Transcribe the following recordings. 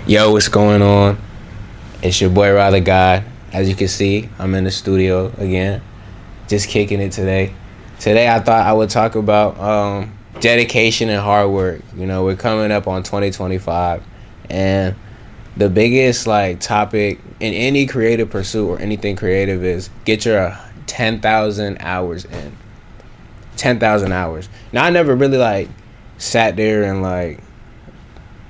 Yo, what's going on? It's your boy Rather God. As you can see, I'm in the studio again, just kicking it today. Today, I thought I would talk about dedication and hard work. You know, we're coming up on 2025, and the biggest topic in any creative pursuit or anything creative is get your 10,000 hours in. 10,000 hours. Now, I never really sat there and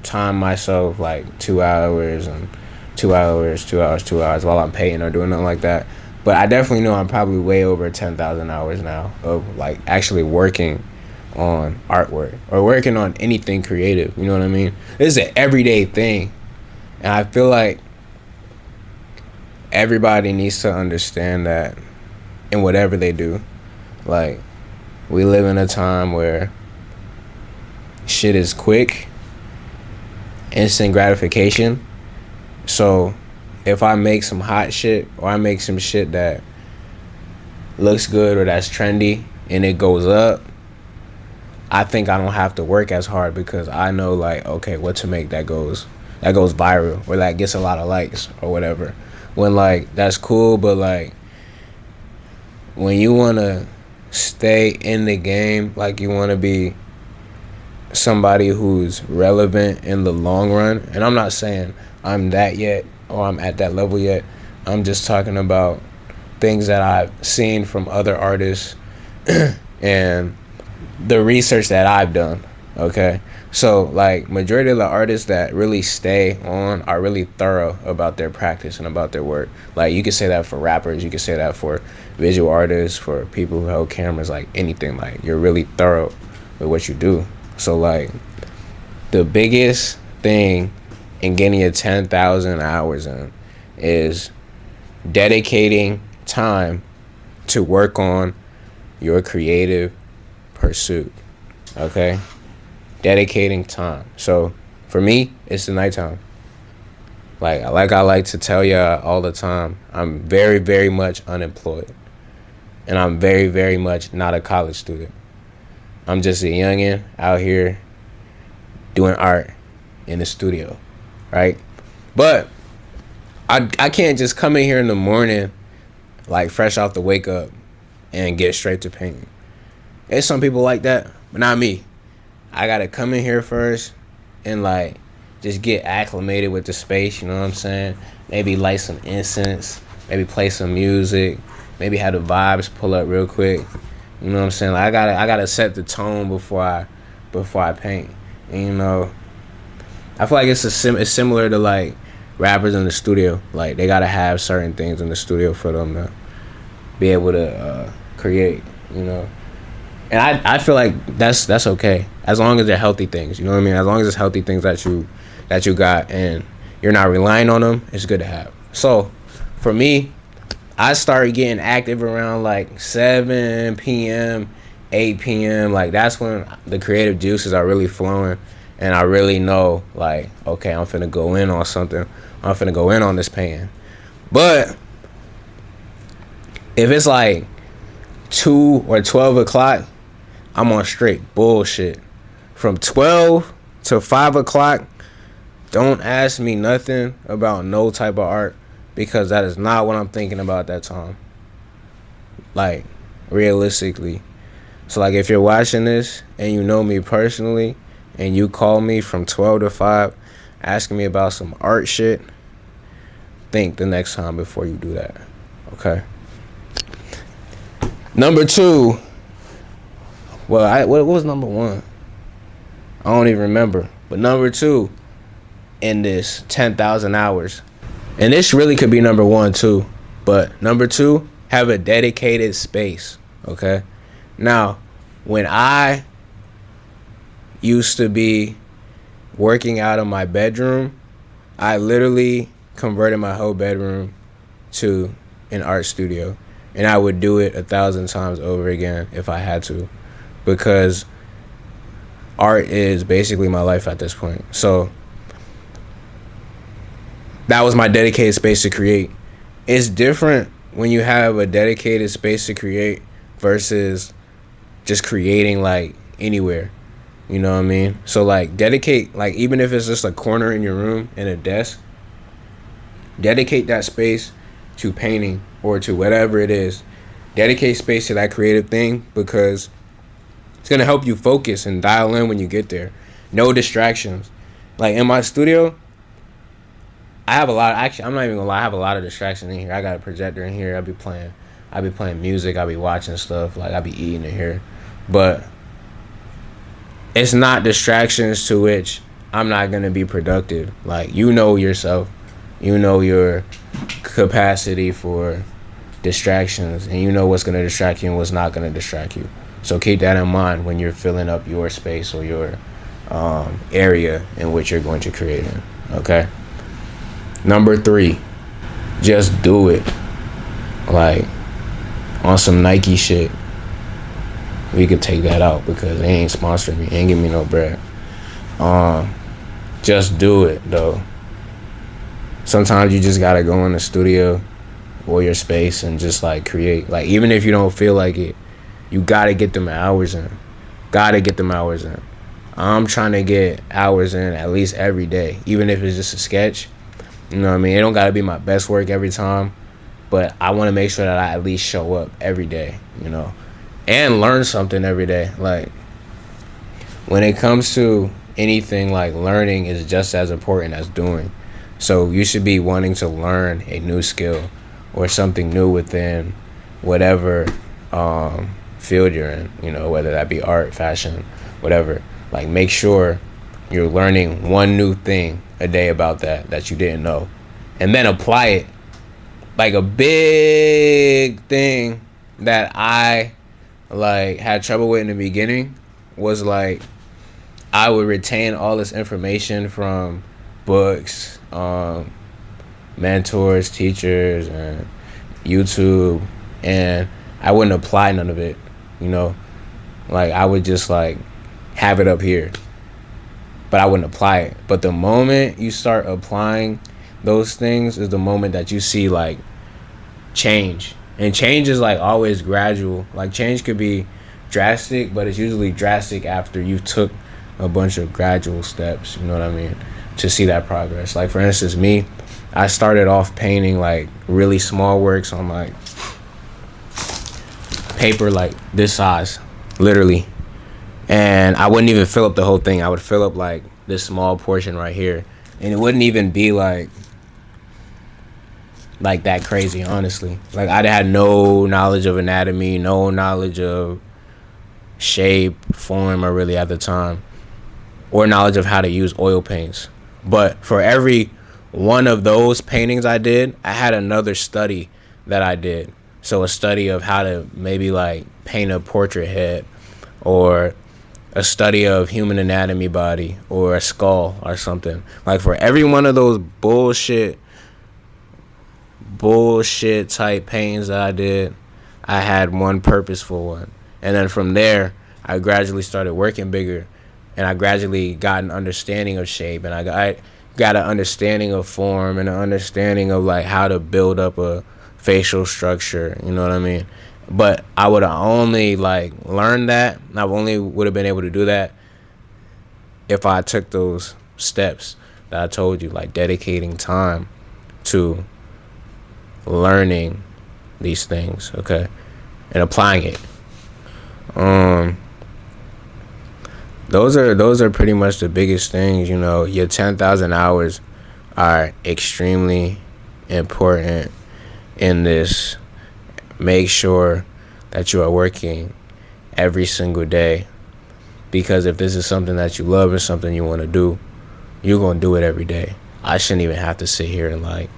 time myself 2 hours and 2 hours, 2 hours, 2 hours while I'm painting or doing nothing like that. But I definitely know I'm probably way over 10,000 hours now of actually working on artwork or working on anything creative. You know what I mean? This is an everyday thing. And I feel like everybody needs to understand that in whatever they do. We live in a time where shit is quick, instant gratification. So if I make some hot shit or I make some shit that looks good or that's trendy and it goes up, I think I don't have to work as hard because I know okay, what to make that goes viral or that gets a lot of likes or whatever. When that's cool, but when you wanna stay in the game, you wanna be somebody who's relevant in the long run, and I'm not saying I'm that yet or I'm at that level yet. I'm just talking about things that I've seen from other artists and the research that I've done. Okay, so majority of the artists that really stay on are really thorough about their practice and about their work. You could say that for rappers, you could say that for visual artists, for people who hold cameras, anything. You're really thorough with what you do. So the biggest thing in getting your 10,000 hours in is dedicating time to work on your creative pursuit. Okay? Dedicating time. So for me, it's the nighttime. I like to tell y'all all the time, I'm very, very much unemployed. And I'm very, very much not a college student. I'm just a youngin' out here doing art in the studio, right? But I can't just come in here in the morning, fresh off the wake up, and get straight to painting. There's some people like that, but not me. I gotta come in here first and just get acclimated with the space. You know what I'm saying? Maybe light some incense, maybe play some music, maybe have the vibes pull up real quick. You know what I'm saying? I gotta set the tone before I paint. And, I feel like it's similar to rappers in the studio. They gotta have certain things in the studio for them to be able to create. And I feel like that's okay as long as they're healthy things. You know what I mean? As long as it's healthy things that you got and you're not relying on them, it's good to have. So for me, I started getting active around 7 p.m., 8 p.m. That's when the creative juices are really flowing. And I really know, okay, I'm finna go in on something. I'm finna go in on this painting. But if it's 2 or 12 o'clock, I'm on straight bullshit. From 12 to 5 o'clock, don't ask me nothing about no type of art. Because that is not what I'm thinking about at that time. Realistically. So, if you're watching this and you know me personally and you call me from 12 to 5 asking me about some art shit, think the next time before you do that. Okay? Number 2. Well, what was number 1? I don't even remember. But number 2 in this 10,000 hours. And this really could be number 1 too. But number 2, have a dedicated space. Okay? Now, when I used to be working out of my bedroom, I literally converted my whole bedroom to an art studio. And I would do it 1,000 times over again if I had to. Because art is basically my life at this point. So that was my dedicated space to create. It's different when you have a dedicated space to create versus just creating anywhere. You know what I mean? So like dedicate, like even if it's just a corner in your room and a desk, dedicate that space to painting or to whatever it is. Dedicate space to that creative thing because it's gonna help you focus and dial in when you get there. No distractions. Like in my studio, I have a lot of, actually I'm not even gonna lie, I have a lot of distractions in here. I got a projector in here, I be playing music, I be watching stuff, like I be eating in here. But it's not distractions to which I'm not gonna be productive. Like you know yourself. You know your capacity for distractions and you know what's gonna distract you and what's not gonna distract you. So keep that in mind when you're filling up your space or your area in which you're going to create in. Okay. Number 3, just do it. Like on some Nike shit. We could take that out because they ain't sponsoring me, ain't give me no bread. Just do it though. Sometimes you just gotta go in the studio or your space and just like create. Like even if you don't feel like it, you gotta get them hours in. I'm trying to get hours in at least every day, even if it's just a sketch. You know what I mean? It don't gotta be my best work every time, but I want to make sure that I at least show up every day, you know, and learn something every day. Like when it comes to anything, like learning is just as important as doing. So you should be wanting to learn a new skill or something new within whatever field you're in, you know, whether that be art, fashion, whatever. Like make sure you're learning one new thing a day about that you didn't know, and then apply it. Like a big thing that I like had trouble with in the beginning was like I would retain all this information from books, mentors, teachers, and YouTube, and I wouldn't apply none of it, you know. Like I would just like have it up here, but I wouldn't apply it. But the moment you start applying those things is the moment that you see like change. And change is like always gradual. Like change could be drastic, but it's usually drastic after you took a bunch of gradual steps, you know what I mean, to see that progress. Like for instance, me, I started off painting like really small works on like paper like this size, literally. And I wouldn't even fill up the whole thing. I would fill up like this small portion right here, and it wouldn't even be like that crazy, honestly. Like I had no knowledge of anatomy, no knowledge of shape, form, or really at the time, or knowledge of how to use oil paints. But for every one of those paintings I did, I had another study that I did. So a study of how to maybe like paint a portrait head, or a study of human anatomy body, or a skull or something. Like for every one of those bullshit type paintings that I did, I had one purposeful one. And then from there, I gradually started working bigger, and I gradually got an understanding of shape, and I got an understanding of form and an understanding of like how to build up a facial structure, you know what I mean? But I would have only like learned that, I only would have been able to do that if I took those steps that I told you, like dedicating time to learning these things, okay, and applying it. Those are pretty much the biggest things, you know. Your 10,000 hours are extremely important in this. Make sure that you are working every single day, because if this is something that you love and something you want to do, you're going to do it every day. I shouldn't even have to sit here and like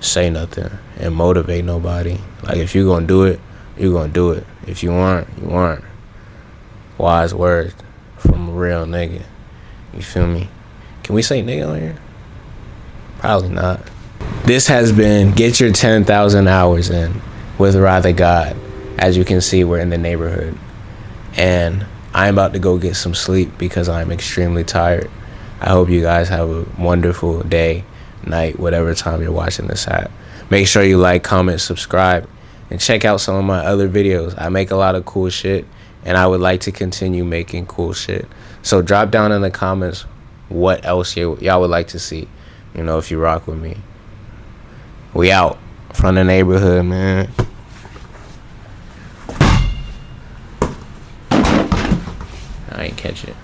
say nothing and motivate nobody. Like if you're going to do it, you're going to do it. If you aren't, you aren't. Wise words from a real nigga. You feel me? Can we say nigga on here? Probably not. This has been Get Your 10,000 Hours In with Rather God. As you can see, we're in the neighborhood, and I'm about to go get some sleep because I'm extremely tired. I hope you guys have a wonderful day, night, whatever time you're watching this at. Make sure you like, comment, subscribe, and check out some of my other videos. I make a lot of cool shit, and I would like to continue making cool shit. So drop down in the comments what else y'all would like to see. You know, if you rock with me. We out from the neighborhood, man. I ain't catch it.